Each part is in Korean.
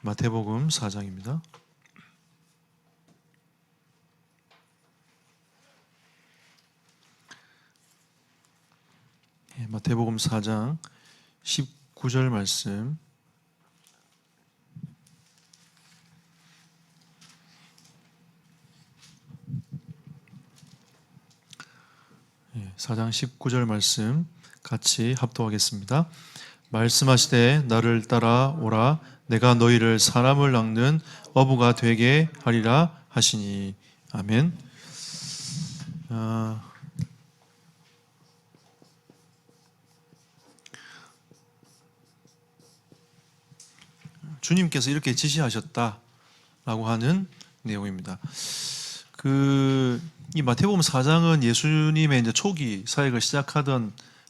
마태복음 4장입니다. 마태복음 4장 19절 말씀. 4장 19절 말씀 같이 합독하겠습니다. 말씀하시되 나를 따라오라 내가 너희를 사람을 낚는 어부가 되게 하리라 하시니. 아멘. 주님께서 이렇게 지시하셨다라고 하는 내용입니다. 이 마태복음 4장은 예수님의 이제 초기 사역을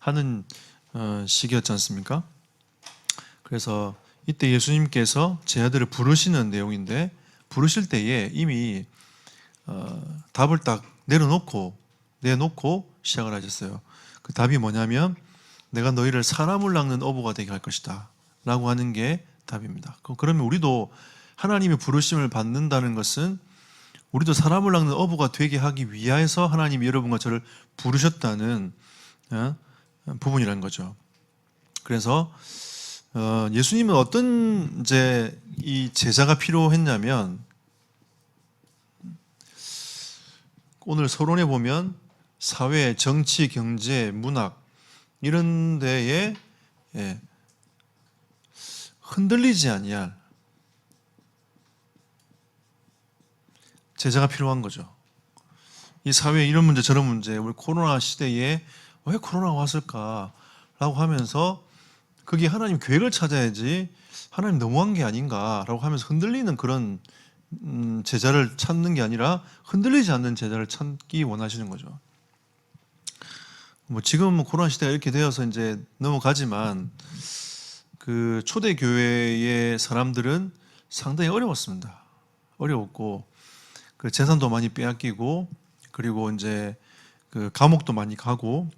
하는 시기였지 않습니까? 그래서 이때 예수님께서 제 아들을 부르시는 내용인데, 부르실 때에 이미 답을 딱 내놓고 시작을 하셨어요. 그 답이 뭐냐면 내가 너희를 사람을 낚는 어부가 되게 할 것이다 라고 하는 게 답입니다. 그러면 우리도 하나님의 부르심을 받는다는 것은 우리도 사람을 낚는 어부가 되게 하기 위해서 하나님이 여러분과 저를 부르셨다는 부분이라는 거죠. 그래서 예수님은 어떤 이제 이 제자가 필요했냐면, 오늘 서론에 보면 사회, 정치, 경제, 문학 이런 데에 흔들리지 아니할 제자가 필요한 거죠. 이 사회에 이런 문제 저런 문제, 우리 코로나 시대에 왜 코로나가 왔을까라고 하면서 거기에 하나님 계획을 찾아야지 하나님 너무한 게 아닌가라고 하면서 흔들리는 그런 제자를 찾는 게 아니라 흔들리지 않는 제자를 찾기 원하시는 거죠. 지금 코로나 시대가 이렇게 되어서 이제 넘어가지만 그 초대 교회의 사람들은 상당히 어려웠습니다. 어려웠고 그 재산도 많이 빼앗기고, 그리고 이제 그 감옥도 많이 가고,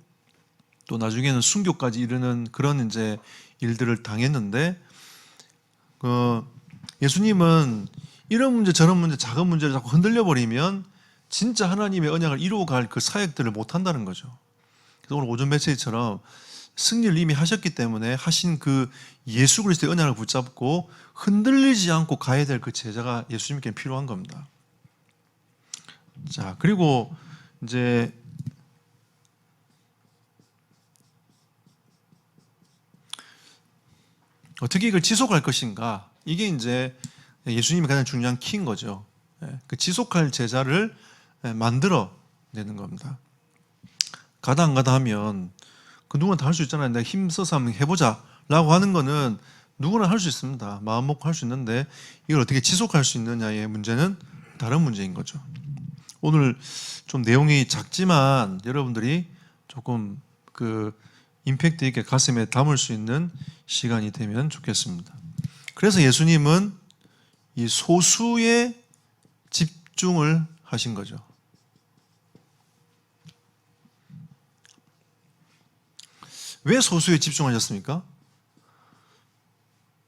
또 나중에는 순교까지 이르는 그런 이제 일들을 당했는데, 예수님은 이런 문제 저런 문제 작은 문제를 자꾸 흔들려 버리면 진짜 하나님의 언약을 이루어갈 그 사역들을 못 한다는 거죠. 그래서 오늘 오전 메시지처럼 승리를 이미 하셨기 때문에 하신 그 예수 그리스도의 언약을 붙잡고 흔들리지 않고 가야 될 그 제자가 예수님께 필요한 겁니다. 자, 그리고 이제 어떻게 이걸 지속할 것인가, 이게 이제 예수님이 가장 중요한 키인 거죠. 그 지속할 제자를 만들어 내는 겁니다. 가다 안 가다 하면 그 누구나 다 할 수 있잖아요. 내가 힘써서 한번 해보자 라고 하는 거는 누구나 할 수 있습니다. 마음 먹고 할 수 있는데 이걸 어떻게 지속할 수 있느냐의 문제는 다른 문제인 거죠. 오늘 좀 내용이 작지만 여러분들이 조금 그 임팩트 있게 가슴에 담을 수 있는 시간이 되면 좋겠습니다. 그래서 예수님은 이 소수에 집중을 하신 거죠. 왜 소수에 집중하셨습니까?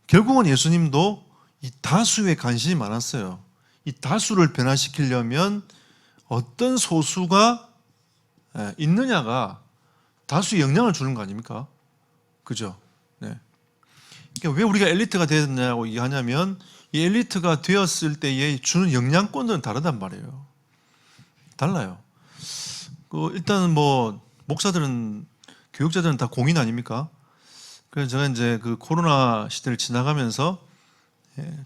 결국은 예수님도 이 다수에 관심이 많았어요. 이 다수를 변화시키려면 어떤 소수가 있느냐가 다수에 영향을 주는 거 아닙니까? 그죠? 네. 그러니까 왜 우리가 엘리트가 되었냐고 얘기하냐면, 이 엘리트가 되었을 때에 주는 영향권들은 다르단 말이에요. 달라요. 일단은 목사들은, 교육자들은 다 공인 아닙니까? 그래서 제가 이제 그 코로나 시대를 지나가면서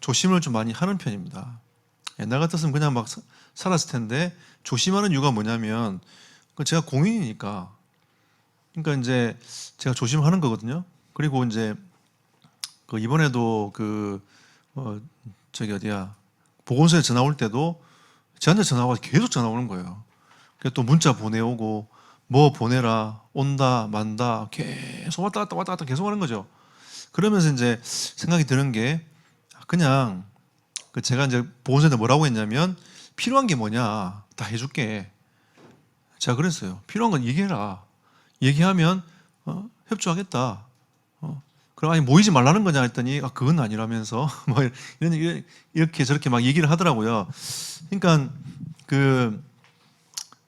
조심을 좀 많이 하는 편입니다. 옛날 같았으면 그냥 막 살았을 텐데, 조심하는 이유가 뭐냐면 제가 공인이니까. 그러니까 이제 제가 조심하는 거거든요. 그리고 이제 이번에도 보건소에 전화 올 때도 저한테 전화가 계속 전화 오는 거예요. 그래서 또 문자 보내오고 뭐 보내라, 온다 만다 계속 왔다 갔다 계속 하는 거죠. 그러면서 이제 생각이 드는 게, 그냥 제가 이제 보건소에 뭐라고 했냐면, 필요한 게 뭐냐 다 해줄게. 제가 그랬어요. 필요한 건 얘기해라. 얘기하면 협조하겠다. 그럼 아니 모이지 말라는 거냐 했더니 그건 아니라면서 뭐 이렇게 저렇게 막 얘기를 하더라고요. 그러니까 그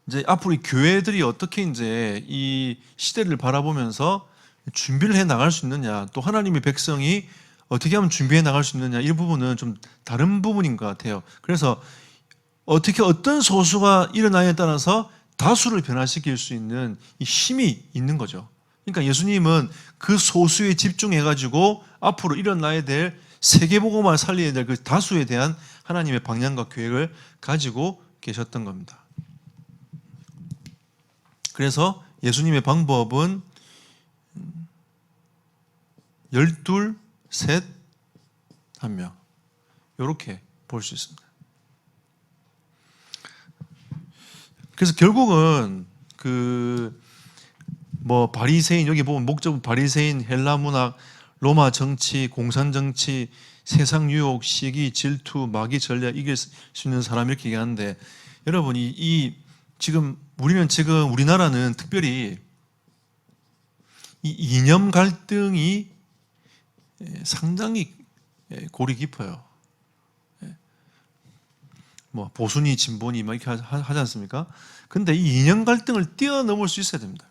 이제 앞으로 이 교회들이 어떻게 이제 이 시대를 바라보면서 준비를 해 나갈 수 있느냐, 또 하나님의 백성이 어떻게 하면 준비해 나갈 수 있느냐, 이 부분은 좀 다른 부분인 것 같아요. 그래서 어떻게 어떤 소수가 일어나에 따라서 다수를 변화시킬 수 있는 이 힘이 있는 거죠. 그러니까 예수님은 그 소수에 집중해가지고 앞으로 일어나야 될 세계복음화를 살려야 될 그 다수에 대한 하나님의 방향과 계획을 가지고 계셨던 겁니다. 그래서 예수님의 방법은 12, 셋, 1명 이렇게 볼 수 있습니다. 그래서 결국은 바리새인, 여기 보면 목적은 바리새인, 헬라 문학, 로마 정치, 공산 정치, 세상 유혹, 시기, 질투, 마귀 전략 이길 수 있는 사람 이렇게 얘기하는데, 여러분 우리는 지금 우리나라는 특별히 이 이념 갈등이 상당히 골이 깊어요. 뭐 보수니 진보니 막 이렇게 하지 않습니까? 근데 이 이념 갈등을 뛰어넘을 수 있어야 됩니다.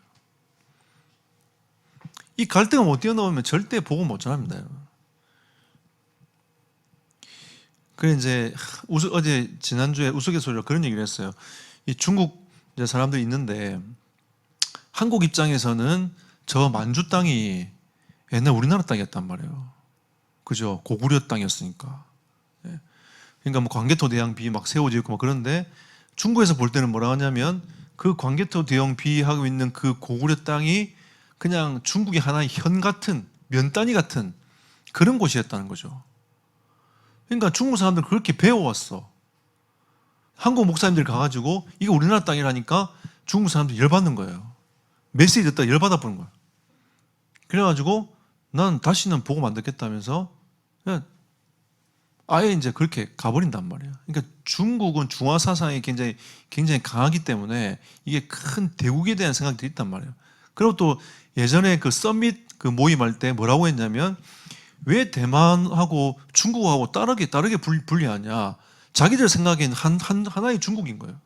이 갈등을 못 뛰어넘으면 절대 복음 못 전합니다. 그래 이제 어제 지난주에 우스갯소리로 그런 얘기를 했어요. 이 중국 이제 사람들이 있는데 한국 입장에서는 저 만주 땅이 옛날 우리나라 땅이었단 말이에요. 그죠? 고구려 땅이었으니까. 그러니까 뭐 광개토 대왕 비 막 세워져 있고 막 그런데 중국에서 볼 때는 뭐라 하냐면 그 광개토 대왕 비하고 있는 그 고구려 땅이 그냥 중국의 하나의 현 같은 면 단위 같은 그런 곳이었다는 거죠. 그러니까 중국 사람들 그렇게 배워왔어. 한국 목사님들 가가지고 이거 우리나라 땅이라니까 중국 사람들 열받는 거예요. 메시지 듣다 열받아 보는 거예요. 그래가지고 난 다시는 복음 안 듣겠다면서 그냥 아예 이제 그렇게 가버린단 말이에요. 그러니까 중국은 중화 사상이 굉장히 강하기 때문에 이게 큰 대국에 대한 생각들이 있단 말이에요. 그리고 또 예전에 그 서밋 그 모임할 때 뭐라고 했냐면 왜 대만하고 중국하고 다르게 분리하냐. 자기들 생각엔 하나의 중국인 거예요.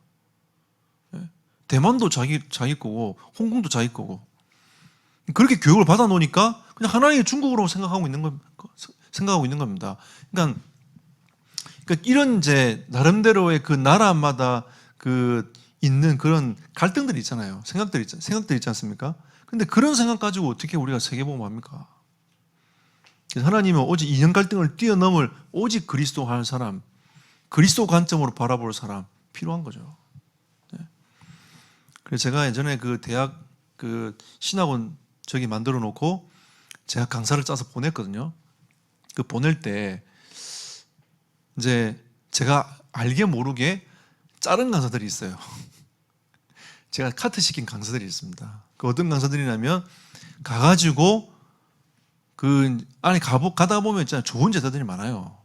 대만도 자기 거고 홍콩도 자기 거고 그렇게 교육을 받아 놓으니까 그냥 하나의 중국으로 생각하고 있는 겁니다. 그러니까 이런 이제 나름대로의 그 나라마다 그 있는 그런 갈등들이 있잖아요. 생각들이 있지 않습니까? 근데 그런 생각 가지고 어떻게 우리가 세계복음 합니까? 하나님은 오직 이념 갈등을 뛰어넘을 오직 그리스도 할 사람, 그리스도 관점으로 바라볼 사람 필요한 거죠. 그래서 제가 예전에 그 대학 그 신학원 저기 만들어 놓고 제가 강사를 짜서 보냈거든요. 그 보낼 때 이제 제가 알게 모르게 자른 강사들이 있어요. 제가 카트 시킨 강사들이 있습니다. 그 어떤 강사들이냐면 가가지고 그 안에 가다 보면 있잖아요. 좋은 제자들이 많아요.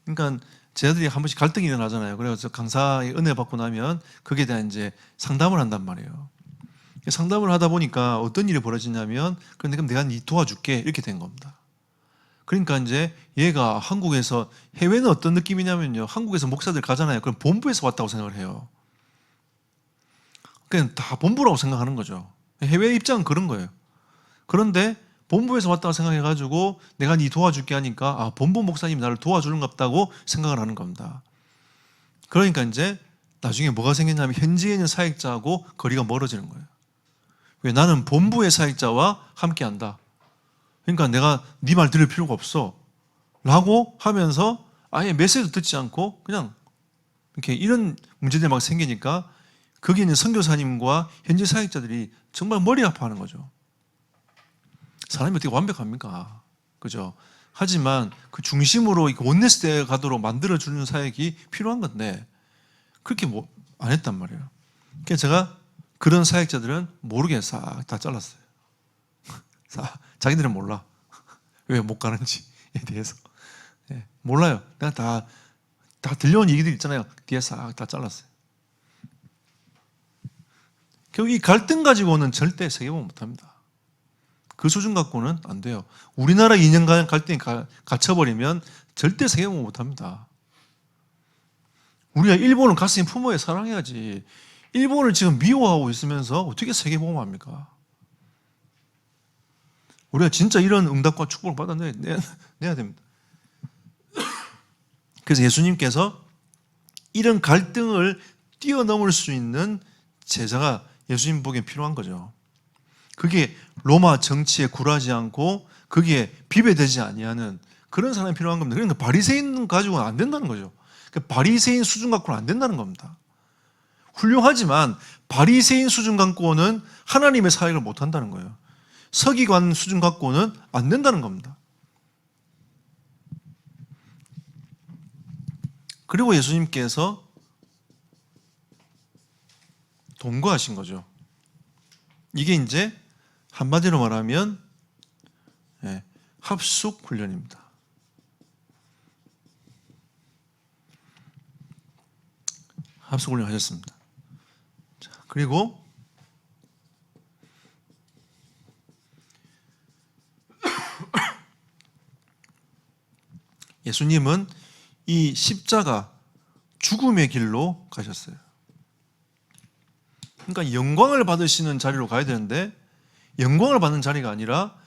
그러니까 제자들이 한 번씩 갈등이 일어나잖아요. 그래서 강사의 은혜 받고 나면 거기에 대한 이제 상담을 한단 말이에요. 상담을 하다 보니까 어떤 일이 벌어지냐면 그럼 내가 네 도와줄게 이렇게 된 겁니다. 그러니까 이제 얘가 한국에서 해외는 어떤 느낌이냐면요. 한국에서 목사들 가잖아요. 그럼 본부에서 왔다고 생각을 해요. 그냥 다 본부라고 생각하는 거죠. 해외 입장은 그런 거예요. 그런데 본부에서 왔다고 생각해가지고 내가 네 도와줄게 하니까 본부 목사님이 나를 도와주는 것 같다고 생각을 하는 겁니다. 그러니까 이제 나중에 뭐가 생겼냐면 현지에 있는 사역자하고 거리가 멀어지는 거예요. 왜? 나는 본부의 사역자와 함께한다. 그러니까 내가 네 말 들을 필요가 없어 라고 하면서 아예 메시지도 듣지 않고 그냥 이렇게 이런 문제들이 막 생기니까 거기 있는 선교사님과 현지 사역자들이 정말 머리 아파하는 거죠. 사람이 어떻게 완벽합니까? 그죠? 하지만 그 중심으로 원네스 때 가도록 만들어주는 사역이 필요한 건데 그렇게 안 했단 말이에요. 그래서 제가 그런 사역자들은 모르게 싹 다 잘랐어요. 자기들은 몰라. 왜 못 가는지에 대해서. 몰라요. 내가 다 들려온 얘기들 있잖아요. 뒤에 싹 다 잘랐어요. 결국 이 갈등 가지고는 절대 세계복음 못합니다. 그 수준 갖고는 안 돼요. 우리나라 2년간 갈등이 갇혀버리면 절대 세계공헌 못합니다. 우리가 일본을 가슴에 품어야 사랑해야지. 일본을 지금 미워하고 있으면서 어떻게 세계복음합니까? 우리가 진짜 이런 응답과 축복을 받아내야 됩니다. 그래서 예수님께서 이런 갈등을 뛰어넘을 수 있는 제자가 예수님 보기엔 필요한 거죠. 그게 로마 정치에 굴하지 않고 거기에 비배되지 아니하는 그런 사람이 필요한 겁니다. 그러니까 바리새인 가지고는 안 된다는 거죠. 그러니까 바리새인 수준 갖고는 안 된다는 겁니다. 훌륭하지만 바리새인 수준 갖고는 하나님의 사역을 못 한다는 거예요. 서기관 수준 갖고는 안 된다는 겁니다. 그리고 예수님께서 동거하신 거죠. 이게 이제 한마디로 말하면 합숙 훈련입니다. 합숙 훈련 하셨습니다. 자, 그리고 예수님은 이 십자가 죽음의 길로 가셨어요. 그러니까 영광을 받으시는 자리로 가야 되는데 영광을 받는 자리가 아니라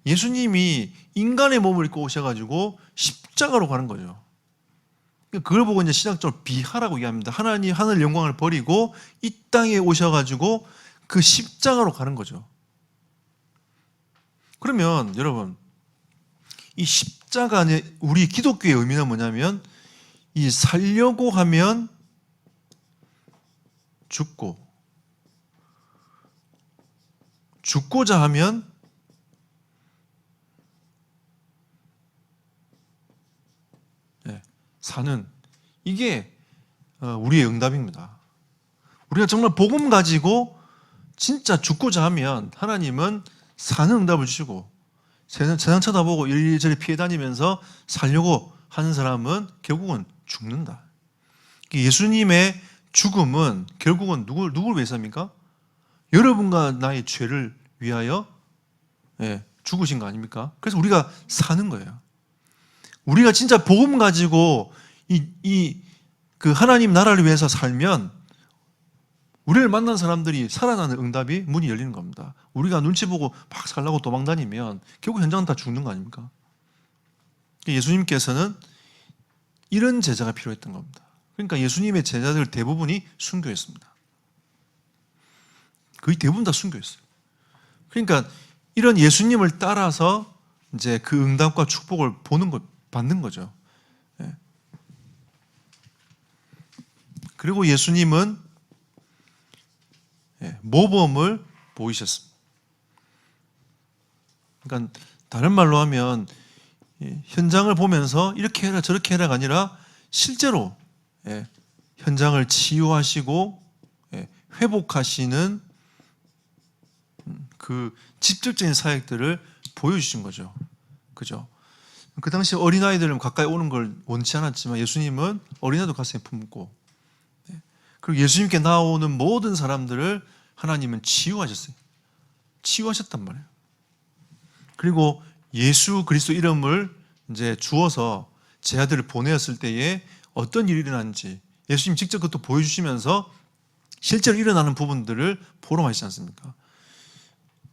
예수님이 인간의 몸을 입고 오셔가지고 십자가로 가는 거죠. 그걸 보고 이제 신학적으로 비하라고 얘기합니다. 하나님 하늘 영광을 버리고 이 땅에 오셔가지고 그 십자가로 가는 거죠. 그러면 여러분 이 십자가 안에 우리 기독교의 의미는 뭐냐면 이 살려고 하면 죽고 죽고자 하면 사는 이게 우리의 응답입니다. 우리가 정말 복음 가지고 진짜 죽고자 하면 하나님은 사는 응답을 주시고 세상 쳐다보고 이리저리 피해 다니면서 살려고 하는 사람은 결국은 죽는다. 예수님의 죽음은 결국은 누굴 위해서입니까? 여러분과 나의 죄를 위하여 죽으신 거 아닙니까? 그래서 우리가 사는 거예요. 우리가 진짜 복음 가지고 그 하나님 나라를 위해서 살면 우리를 만난 사람들이 살아나는 응답이 문이 열리는 겁니다. 우리가 눈치 보고 막 살라고 도망다니면 결국 현장은 다 죽는 거 아닙니까? 예수님께서는 이런 제자가 필요했던 겁니다. 그러니까 예수님의 제자들 대부분이 순교했습니다. 거의 대부분 다 순교했어요. 그러니까 이런 예수님을 따라서 이제 그 응답과 축복을 받는 거죠. 그리고 예수님은 모범을 보이셨습니다. 그러니까 다른 말로 하면 현장을 보면서 이렇게 해라 저렇게 해라가 아니라 실제로 현장을 치유하시고 회복하시는 그 직접적인 사역들을 보여주신 거죠. 그죠? 그 당시 어린아이들은 가까이 오는 걸 원치 않았지만 예수님은 어린아이도 가슴에 품고 그리고 예수님께 나오는 모든 사람들을 하나님은 치유하셨어요. 치유하셨단 말이에요. 그리고 예수 그리스도 이름을 이제 주어서 제 아들을 보내었을 때에 어떤 일이 일어났는지 예수님 직접 그것도 보여주시면서 실제로 일어나는 부분들을 포럼하시지 않습니까?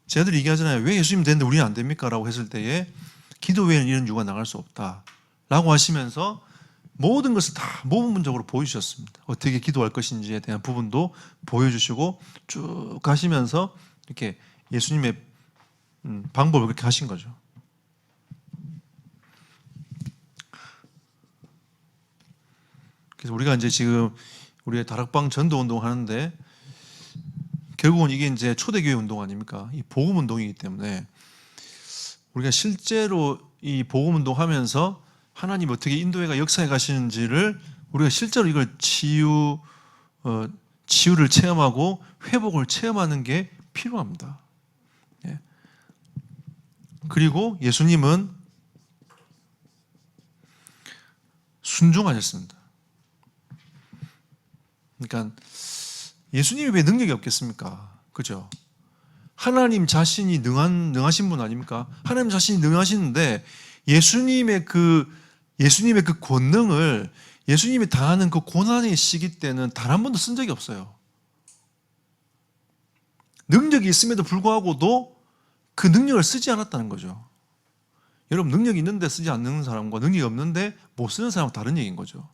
제 아들이 얘기하잖아요. 왜 예수님 되는데 우리는 안 됩니까? 라고 했을 때에 기도 외에는 이런 이유가 나갈 수 없다 라고 하시면서 모든 것을 다 모범적으로 보여주셨습니다. 어떻게 기도할 것인지에 대한 부분도 보여주시고 쭉 가시면서 이렇게 예수님의 방법을 그렇게 하신 거죠. 그래서 우리가 이제 지금 우리의 다락방 전도 운동 하는데 결국은 이게 이제 초대교회 운동 아닙니까? 이 복음 운동이기 때문에 우리가 실제로 이 복음 운동 하면서 하나님 어떻게 인도회가 역사해 가시는지를 우리가 실제로 이걸 치유를 체험하고 회복을 체험하는 게 필요합니다. 그리고 예수님은 순종하셨습니다. 그러니까 예수님이 왜 능력이 없겠습니까? 그죠? 하나님 자신이 능하신 분 아닙니까? 하나님 자신이 능하시는데 예수님의 그 권능을 예수님이 당하는 그 고난의 시기 때는 단 한 번도 쓴 적이 없어요. 능력이 있음에도 불구하고도 그 능력을 쓰지 않았다는 거죠. 여러분, 능력이 있는데 쓰지 않는 사람과 능력이 없는데 못 쓰는 사람은 다른 얘기인 거죠.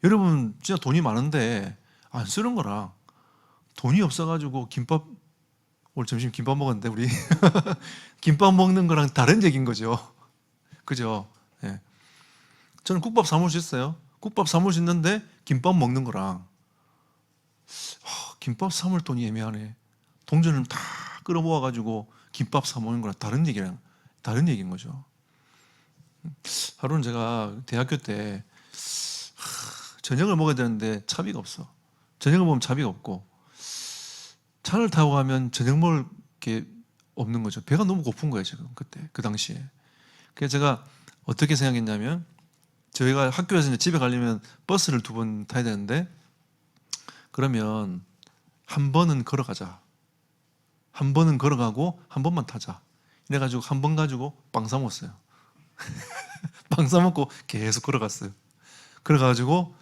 여러분 진짜 돈이 많은데 안 쓰는 거랑 돈이 없어가지고 오늘 점심 김밥 먹었는데 우리 김밥 먹는 거랑 다른 얘기인 거죠. 그죠? 네. 저는 국밥 사 먹을 수 있어요. 국밥 사 먹을 수 있는데 김밥 먹는 거랑 김밥 사 먹을 돈이 애매하네. 동전을 다 끌어모아가지고 김밥 사 먹는 거랑 다른 얘기인 거죠. 하루는 제가 대학교 때 저녁을 먹어야 되는데 차비가 없어. 저녁을 먹으면 차비가 없고 차를 타고 가면 저녁 먹을 게 없는 거죠. 배가 너무 고픈 거예요, 지금 그때 그 당시에. 그래서 제가 어떻게 생각했냐면 저희가 학교에서 이제 집에 가려면 버스를 2번 타야 되는데 그러면 한 번은 걸어가자. 한 번은 걸어가고 한 번만 타자. 이래가지고 한 번 가지고 빵 사 먹었어요. 빵 사 먹고 계속 걸어갔어요. 그래가지고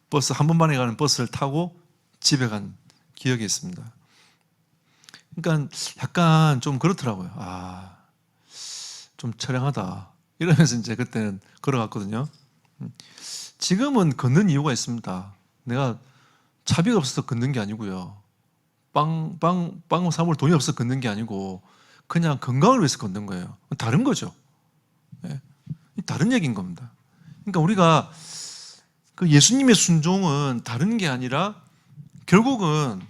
버스 한 번만에 가는 버스를 타고 집에 간 기억이 있습니다. 그러니까 약간 좀 그렇더라고요. 좀 처량하다. 이러면서 이제 그때는 걸어갔거든요. 지금은 걷는 이유가 있습니다. 내가 차비가 없어서 걷는 게 아니고요. 빵 사 먹을 돈이 없어서 걷는 게 아니고 그냥 건강을 위해서 걷는 거예요. 다른 거죠. 다른 얘기인 겁니다. 그러니까 우리가 그 예수님의 순종은 다른 게 아니라 결국은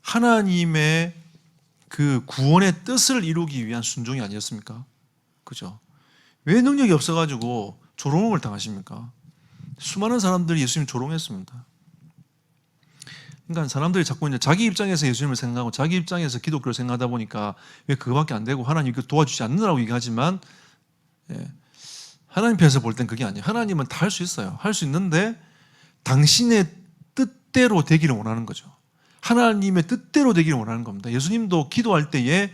하나님의 그 구원의 뜻을 이루기 위한 순종이 아니었습니까? 그죠? 왜 능력이 없어가지고 조롱을 당하십니까? 수많은 사람들이 예수님 조롱했습니다. 그러니까 사람들이 자꾸 이제 자기 입장에서 예수님을 생각하고 자기 입장에서 기독교를 생각하다 보니까 왜 그거밖에 안 되고 하나님 그 도와주지 않느라고 얘기하지만 하나님 편에서 볼 땐 그게 아니에요. 하나님은 다 할 수 있어요. 할 수 있는데 당신의 뜻대로 되기를 원하는 거죠. 하나님의 뜻대로 되기를 원하는 겁니다. 예수님도 기도할 때에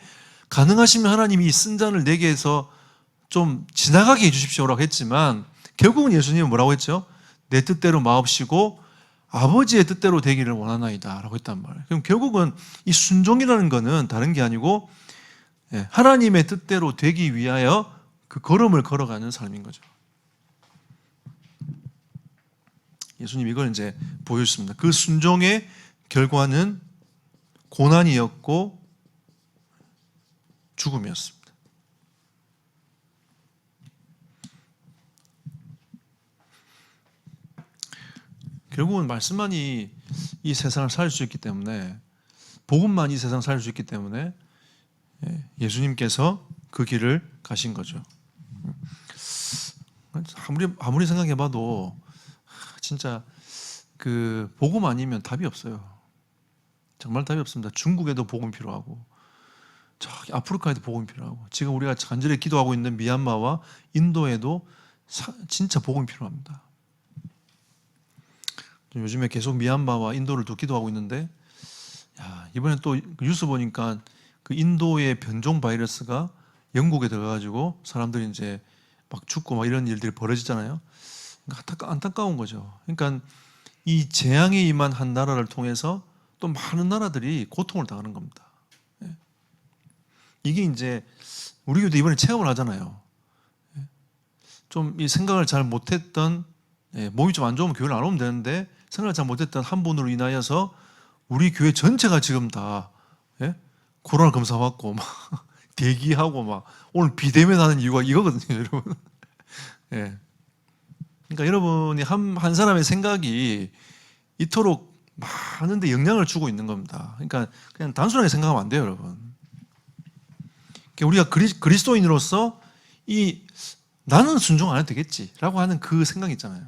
가능하시면 하나님이 이 쓴 잔을 내게 해서 좀 지나가게 해주십시오라고 했지만 결국은 예수님은 뭐라고 했죠? 내 뜻대로 마옵시고 아버지의 뜻대로 되기를 원하나이다 라고 했단 말이에요. 그럼 결국은 이 순종이라는 거는 다른 게 아니고 하나님의 뜻대로 되기 위하여 그 걸음을 걸어가는 삶인 거죠. 예수님 이걸 이제 보여줬습니다. 그 순종의 결과는 고난이었고 죽음이었습니다. 결국은 말씀만이 이 세상을 살릴 수 있기 때문에 복음만이 이 세상을 살릴 수 있기 때문에 예수님께서 그 길을 가신 거죠. 아무리 생각해봐도 진짜 그 복음 아니면 답이 없어요. 정말 답이 없습니다. 중국에도 복음이 필요하고 저기 아프리카에도 복음이 필요하고 지금 우리가 간절히 기도하고 있는 미얀마와 인도에도 진짜 복음이 필요합니다. 요즘에 계속 미얀마와 인도를 또 기도하고 있는데 이번에 또 뉴스 보니까 그 인도의 변종 바이러스가 영국에 들어가지고 사람들이 이제 막 죽고 막 이런 일들이 벌어지잖아요. 그러니까 안타까운 거죠. 그러니까 이 재앙에 임한 한 나라를 통해서 또 많은 나라들이 고통을 당하는 겁니다. 이게 이제 우리 교도 이번에 체험을 하잖아요. 좀 이 생각을 잘 못했던 몸이 좀 안 좋으면 교회를 안 오면 되는데 생각을 잘 못했던 한 분으로 인하여서 우리 교회 전체가 지금 다 코로나 검사 받고 막 대기하고 막 오늘 비대면 하는 이유가 이거거든요, 여러분. 그러니까 여러분이 한 사람의 생각이 이토록 많은데 영향을 주고 있는 겁니다. 그러니까 그냥 단순하게 생각하면 안 돼요, 여러분. 그러니까 우리가 그리스도인으로서 나는 순종 안 해도 되겠지라고 하는 그 생각 있잖아요.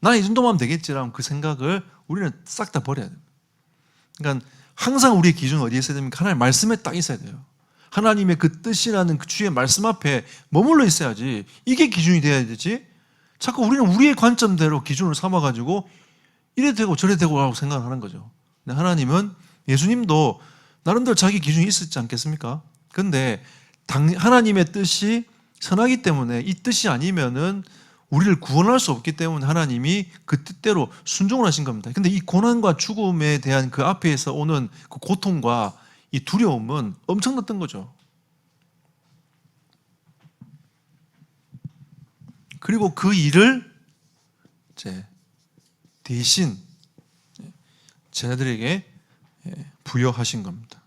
나는 이 정도만 하면 되겠지라는 그 생각을 우리는 싹 다 버려야 돼요. 그러니까 항상 우리의 기준은 어디에 있어야 됩니까? 하나님의 말씀에 딱 있어야 돼요. 하나님의 그 뜻이라는 그 주의 말씀 앞에 머물러 있어야지 이게 기준이 돼야 되지. 자꾸 우리는 우리의 관점대로 기준을 삼아가지고 이래 되고 저래 되고 라고 생각을 하는 거죠. 근데 하나님은 예수님도 나름대로 자기 기준이 있었지 않겠습니까? 근데 하나님의 뜻이 선하기 때문에 이 뜻이 아니면은 우리를 구원할 수 없기 때문에 하나님이 그 뜻대로 순종을 하신 겁니다. 근데 이 고난과 죽음에 대한 그 앞에서 오는 그 고통과 이 두려움은 엄청났던 거죠. 그리고 그 일을 이제 대신 쟤네들에게 부여하신 겁니다.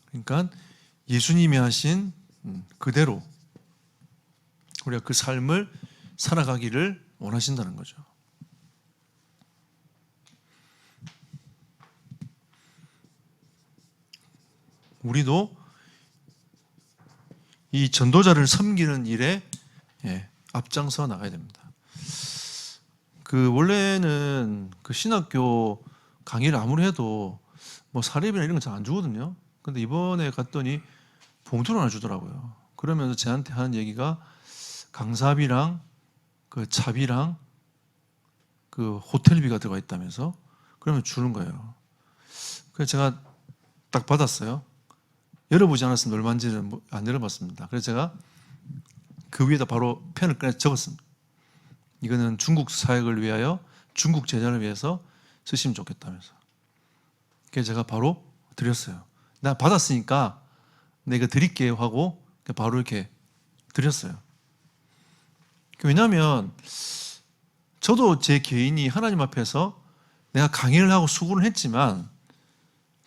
그러니까 예수님이 하신 그대로 우리가 그 삶을 살아가기를 원하신다는 거죠. 우리도 이 전도자를 섬기는 일에 앞장서 나가야 됩니다. 그 원래는 그 신학교 강의를 아무리 해도 뭐 사립이나 이런 건 잘 안 주거든요. 근데 이번에 갔더니 봉투를 하나 주더라고요. 그러면서 저한테 하는 얘기가 강사비랑 그 차비랑 그 호텔비가 들어가 있다면서 그러면 주는 거예요. 그래서 제가 딱 받았어요. 열어보지 않았으면 얼마인지는 안 열어봤습니다. 그래서 제가 그 위에다 바로 펜을 꺼내 적었습니다. 이거는 중국 사역을 위하여 중국 제자를 위해서 쓰시면 좋겠다면서. 그래서 제가 바로 드렸어요. 나 받았으니까 내가 드릴게요 하고 바로 이렇게 드렸어요. 왜냐하면 저도 제 개인이 하나님 앞에서 내가 강의를 하고 수고를 했지만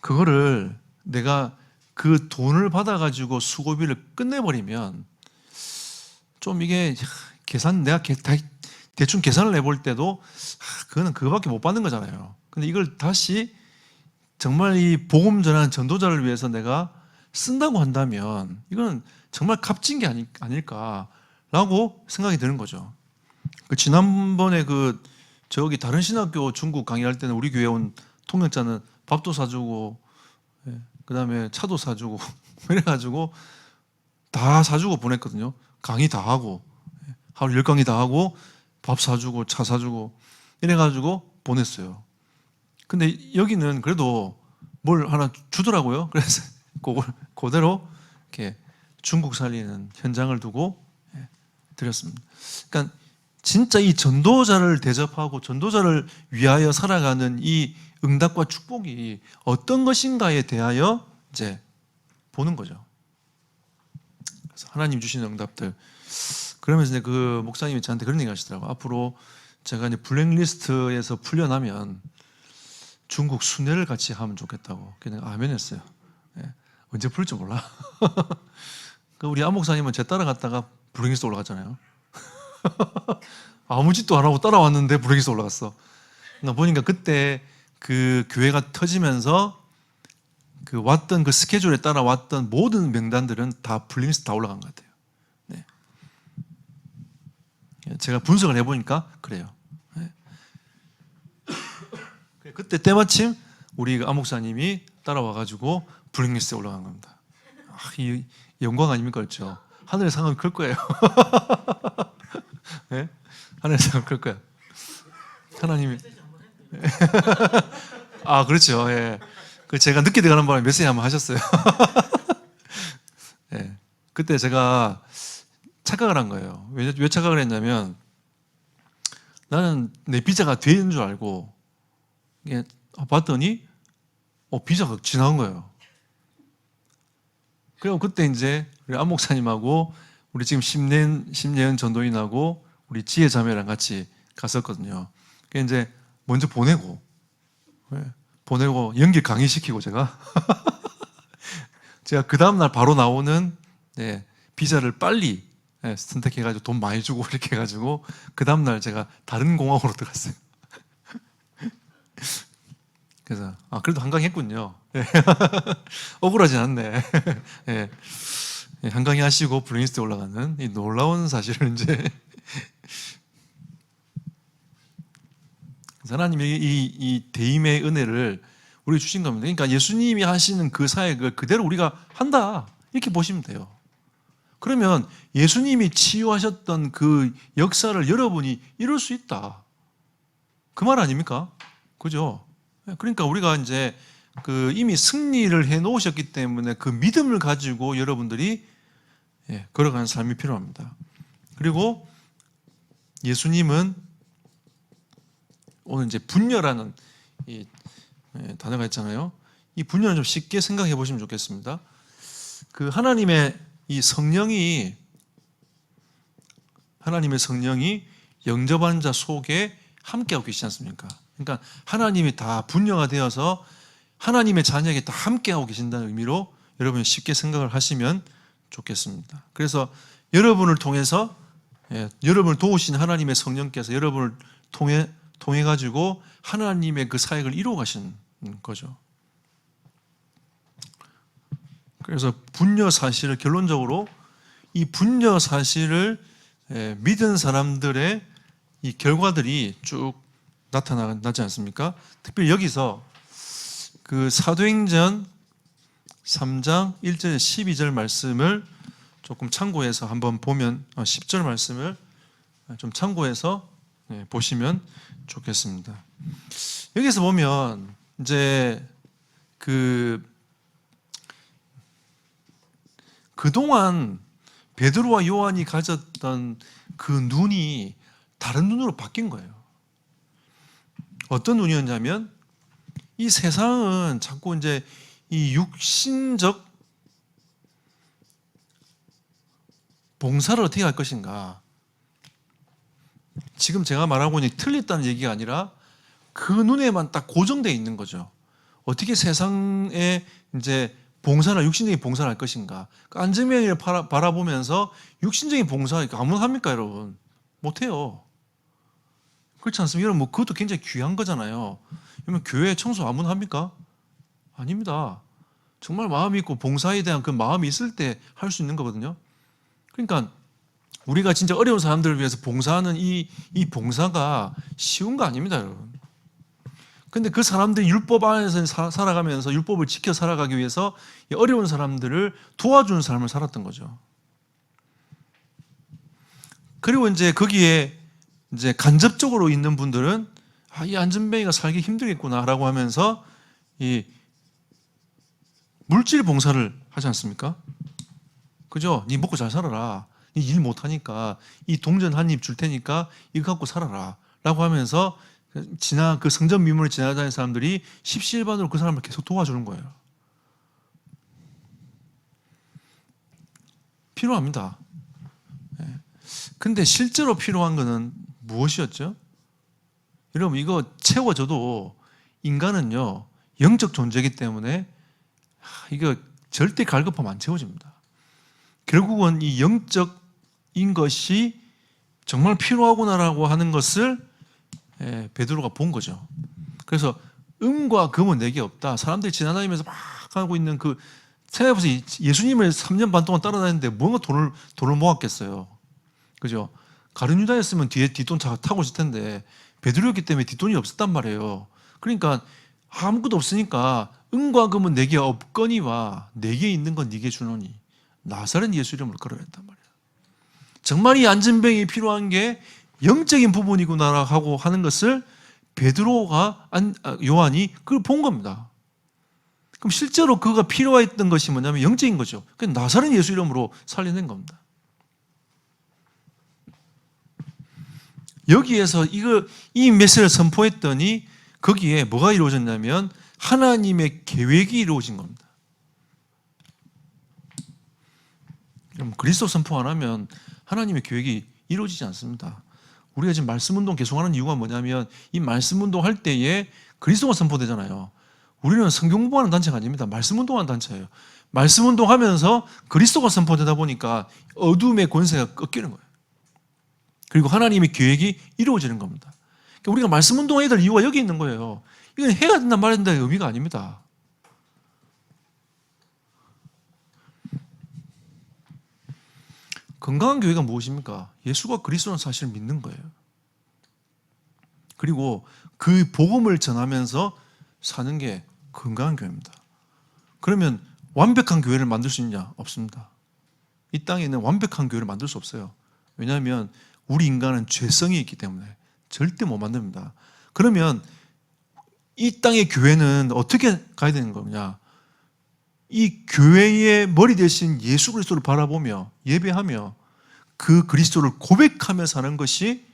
그거를 내가 그 돈을 받아가지고 수고비를 끝내버리면 좀 이게 내가 대충 계산을 해볼 때도 그거는 그거밖에 못 받는 거잖아요. 근데 이걸 다시 정말 이 복음 전하는 전도자를 위해서 내가 쓴다고 한다면 이거는 정말 값진 게 아닐까라고 생각이 드는 거죠. 지난번에 저기 다른 신학교 중국 강의할 때는 우리 교회 온 통역자는 밥도 사주고 그 다음에 차도 사주고 이래가지고 다 사주고 보냈거든요. 강의 다 하고 하루 10강의 다 하고 밥 사주고 차 사주고 이래가지고 보냈어요. 근데 여기는 그래도 뭘 하나 주더라고요. 그래서 그걸 그대로 이렇게 중국 살리는 현장을 두고 드렸습니다. 그러니까 진짜 이 전도자를 대접하고 전도자를 위하여 살아가는 이 응답과 축복이 어떤 것인가에 대하여 이제 보는 거죠. 그래서 하나님 주시는 응답들. 그러면서 이제 그 목사님이 저한테 그런 얘기 하시더라고요. 앞으로 제가 이제 블랙리스트에서 풀려나면 중국 순회를 같이 하면 좋겠다고. 그냥 아멘 했어요. 언제 풀릴지 몰라. 우리 안 목사님은 제 따라갔다가 블랙리스트 올라갔잖아요. 아무 짓도 안 하고 따라왔는데 블랙리스트 올라갔어. 그러니까 보니까 그때 그 교회가 터지면서 왔던 그 스케줄에 따라 왔던 모든 명단들은 다 블랙리스트 다 올라간 것 같아요. 네. 제가 분석을 해보니까 그래요. 네. 그때 때마침 우리 안 목사님이 따라와가지고 블랙리스트에 올라간 겁니다. 이 영광 아닙니까? 그렇죠? 하늘의 상은 클 거예요. 네? 하늘의 상은 클 거예요. 하나님이. 그렇죠. 예. 제가 늦게 들어가는 바람에 메시지 한번 하셨어요. 예. 그때 제가 착각을 한 거예요. 왜 착각을 했냐면 나는 내 비자가 되는 줄 알고 봤더니 비자가 지나간 거예요. 그리고 그때 이제 우리 안 목사님하고 우리 지금 심예은 전도인하고 우리 지혜 자매랑 같이 갔었거든요. 그래서 이제 먼저 보내고 연기 강의시키고 제가 그 다음날 바로 나오는 비자를 빨리 선택해가지고 돈 많이 주고 이렇게 해가지고 그 다음날 제가 다른 공항으로 들어갔어요. 그래서 그래도 한강했군요. 억울하진 않네. 한강에 하시고 블랙리스트에 올라가는 이 놀라운 사실을 이제 하나님이 이 대임의 은혜를 우리 주신 겁니다. 그러니까 예수님이 하시는 그 사역을 그대로 우리가 한다 이렇게 보시면 돼요. 그러면 예수님이 치유하셨던 그 역사를 여러분이 이룰 수 있다. 그 말 아닙니까? 그죠? 그러니까 우리가 이제 이미 승리를 해 놓으셨기 때문에 그 믿음을 가지고 여러분들이 걸어가는 삶이 필요합니다. 그리고 예수님은 오늘 이제 분녀라는 이 단어가 있잖아요. 이 분녀는 좀 쉽게 생각해 보시면 좋겠습니다. 하나님의 성령이 영접한 자 속에 함께하고 계시지 않습니까? 그러니까 하나님이 다 분녀가 되어서 하나님의 자녀에게 다 함께하고 계신다는 의미로 여러분이 쉽게 생각을 하시면 좋겠습니다. 그래서 여러분을 통해서 여러분을 도우신 하나님의 성령께서 여러분을 통해 가지고 하나님의 그 사역을 이루어 가시는 거죠. 그래서 분녀 사실을 결론적으로 이 분녀 사실을 믿은 사람들의 이 결과들이 쭉 나타나지 않습니까? 특별히 여기서 사도행전 3장 1절 12절 말씀을 조금 참고해서 한번 보면 10절 말씀을 좀 참고해서 보시면 좋겠습니다. 여기서 보면 이제 그동안 베드로와 요한이 가졌던 그 눈이 다른 눈으로 바뀐 거예요. 어떤 눈이었냐면 이 세상은 자꾸 이제 이 육신적 봉사를 어떻게 할 것인가. 지금 제가 말하고 있는 틀렸다는 얘기가 아니라 그 눈에만 딱 고정되어 있는 거죠. 어떻게 세상에 이제 봉사나 육신적인 봉사를 할 것인가. 안전뱅이를 바라보면서 육신적인 봉사 아무나 합니까, 여러분? 못해요. 그렇지 않습니까? 여러분, 그것도 굉장히 귀한 거잖아요. 그러면 교회 청소 아무나 합니까? 아닙니다. 정말 마음이 있고 봉사에 대한 그 마음이 있을 때 할 수 있는 거거든요. 그러니까 우리가 진짜 어려운 사람들을 위해서 봉사하는 이 봉사가 쉬운 거 아닙니다, 여러분. 근데 그 사람들이 율법 안에서 살아가면서 율법을 지켜 살아가기 위해서 이 어려운 사람들을 도와주는 삶을 살았던 거죠. 그리고 이제 거기에 이제 간접적으로 있는 분들은 이 안전뱅이가 살기 힘들겠구나라고 하면서 이 물질 봉사를 하지 않습니까? 그죠? 네 먹고 잘 살아라. 네 일 못하니까 이 동전 한 입 줄 테니까 이거 갖고 살아라. 라고 하면서 그 성전 미문을 지나다니는 사람들이 십시일반으로 그 사람을 계속 도와주는 거예요. 필요합니다. 근데 실제로 필요한 거는 무엇이었죠? 여러분, 이거 채워져도 인간은요, 영적 존재이기 때문에 이거 절대 갈급하면 안 채워집니다. 결국은 이 영적인 것이 정말 필요하구나라고 하는 것을 베드로가 본 거죠. 그래서 은과 금은 내게 없다. 사람들이 지나다니면서 막 하고 있는 생각해보세요. 예수님을 3년 반 동안 따라다녔는데 뭔가 돈을 모았겠어요. 그죠? 가룟 유다였으면 뒤에 뒷돈 타고 있을 텐데 베드로였기 때문에 뒷돈이 없었단 말이에요. 그러니까 아무것도 없으니까 은과 금은 내게 없거니와 내게 있는 건 네게 주노니 나사렛 예수 이름으로 걸어냈단 말이에요. 정말 이 안전뱅이 필요한 게 영적인 부분이구나 하고 하는 것을 요한이 그걸 본 겁니다. 그럼 실제로 그가 필요했던 것이 뭐냐면 영적인 거죠. 그냥 나사렛 예수 이름으로 살려낸 겁니다. 여기에서 이 메시지를 선포했더니 거기에 뭐가 이루어졌냐면 하나님의 계획이 이루어진 겁니다. 그럼 그리스도 선포 안 하면 하나님의 계획이 이루어지지 않습니다. 우리가 지금 말씀운동 계속하는 이유가 뭐냐면 이 말씀운동 할 때에 그리스도가 선포되잖아요. 우리는 성경 공부하는 단체가 아닙니다. 말씀운동하는 단체예요. 말씀운동 하면서 그리스도가 선포되다 보니까 어둠의 권세가 꺾이는 거예요. 그리고 하나님의 계획이 이루어지는 겁니다. 그러니까 우리가 말씀운동해야 될 이유가 여기 있는 거예요. 이건 해야 된다 말해야 된다의 의미가 아닙니다. 건강한 교회가 무엇입니까? 예수가 그리스도라는 사실을 믿는 거예요. 그리고 그 복음을 전하면서 사는 게 건강한 교회입니다. 그러면 완벽한 교회를 만들 수 있냐? 없습니다. 이 땅에 있는 완벽한 교회를 만들 수 없어요. 왜냐하면 우리 인간은 죄성이 있기 때문에 절대 못 만듭니다. 그러면 이 땅의 교회는 어떻게 가야 되는 거냐? 이 교회의 머리 대신 예수 그리스도를 바라보며 예배하며 그 그리스도를 고백하며 사는 것이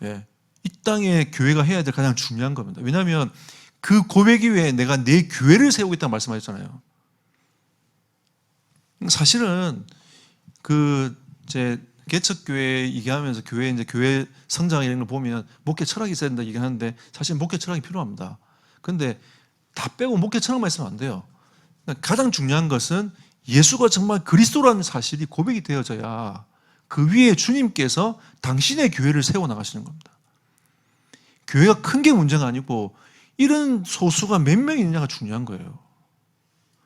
이 땅의 교회가 해야 될 가장 중요한 겁니다. 왜냐하면 그 고백이 위해 내가 내 교회를 세우고 있다고 말씀하셨잖아요. 사실은 제 개척교회 얘기하면서 교회 성장 이런 걸 보면 목회 철학이 있어야 된다 얘기하는데 사실 목회 철학이 필요합니다. 근데 다 빼고 목회 철학만 있으면 안 돼요. 가장 중요한 것은 예수가 정말 그리스도라는 사실이 고백이 되어져야 그 위에 주님께서 당신의 교회를 세워나가시는 겁니다. 교회가 큰 게 문제가 아니고 이런 소수가 몇 명이 있느냐가 중요한 거예요.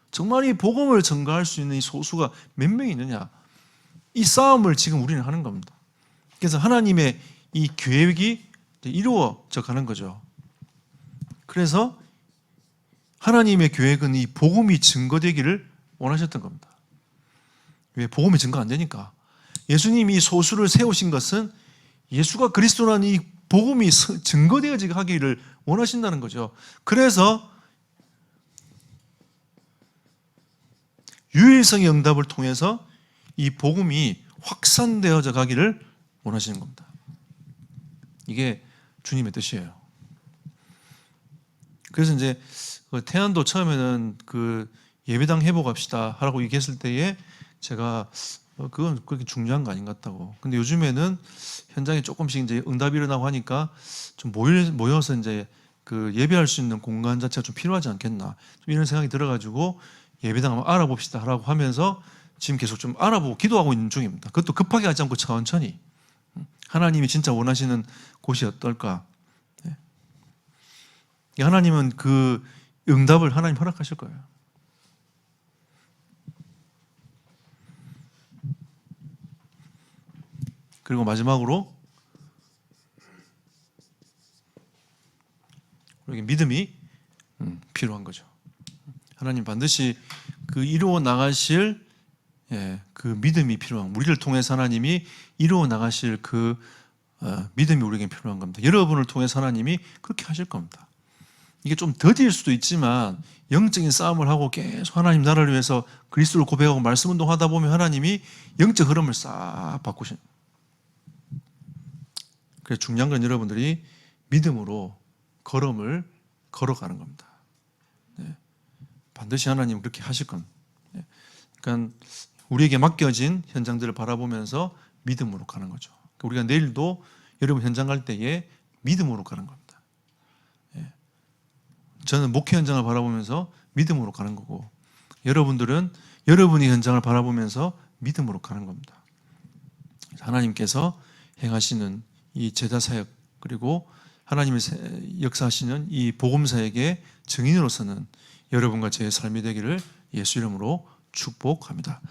정말 이 복음을 전가할 수 있는 이 소수가 몇 명이 있느냐, 이 싸움을 지금 우리는 하는 겁니다. 그래서 하나님의 이 계획이 이루어져 가는 거죠. 그래서 하나님의 계획은 이 복음이 증거되기를 원하셨던 겁니다. 왜? 복음이 증거 안 되니까. 예수님이 소수를 세우신 것은 예수가 그리스도라는 이 복음이 증거되어지게 하기를 원하신다는 거죠. 그래서 유일성의 응답을 통해서 이 복음이 확산되어져 가기를 원하시는 겁니다. 이게 주님의 뜻이에요. 그래서 이제 태안도 처음에는 예배당 회복합시다 하라고 얘기했을 때에 제가 그건 그렇게 중요한 거 아닌 것 같다고. 근데 요즘에는 현장에 조금씩 이제 응답이 일어나고 하니까 좀 모여서 이제 예배할 수 있는 공간 자체가 좀 필요하지 않겠나. 좀 이런 생각이 들어가지고 예배당 한번 알아봅시다 하라고 하면서 지금 계속 좀 알아보고 기도하고 있는 중입니다. 그것도 급하게 하지 않고 천천히. 하나님이 진짜 원하시는 곳이 어떨까. 하나님은 그 응답을 하나님 허락하실 거예요. 그리고 마지막으로 우리에게 믿음이 필요한 거죠. 하나님 반드시 이루어 나가실 그 믿음이 필요한, 우리를 통해서 하나님이 이루어 나가실 믿음이 우리에게 필요한 겁니다. 여러분을 통해서 하나님이 그렇게 하실 겁니다. 이게 좀 더딜 수도 있지만 영적인 싸움을 하고 계속 하나님 나라를 위해서 그리스도를 고백하고 말씀 운동하다 보면 하나님이 영적 흐름을 싹 바꾸십니다. 그래서 중요한 건 여러분들이 믿음으로 걸음을 걸어가는 겁니다. 반드시 하나님 그렇게 하실 겁니다. 그러니까 우리에게 맡겨진 현장들을 바라보면서 믿음으로 가는 거죠. 우리가 내일도 여러분 현장 갈 때에 믿음으로 가는 겁니다. 저는 목회 현장을 바라보면서 믿음으로 가는 거고, 여러분들은 여러분의 현장을 바라보면서 믿음으로 가는 겁니다. 하나님께서 행하시는 이 제자 사역, 그리고 하나님의 역사하시는 이 복음 사역의 증인으로서는 여러분과 제 삶이 되기를 예수 이름으로 축복합니다.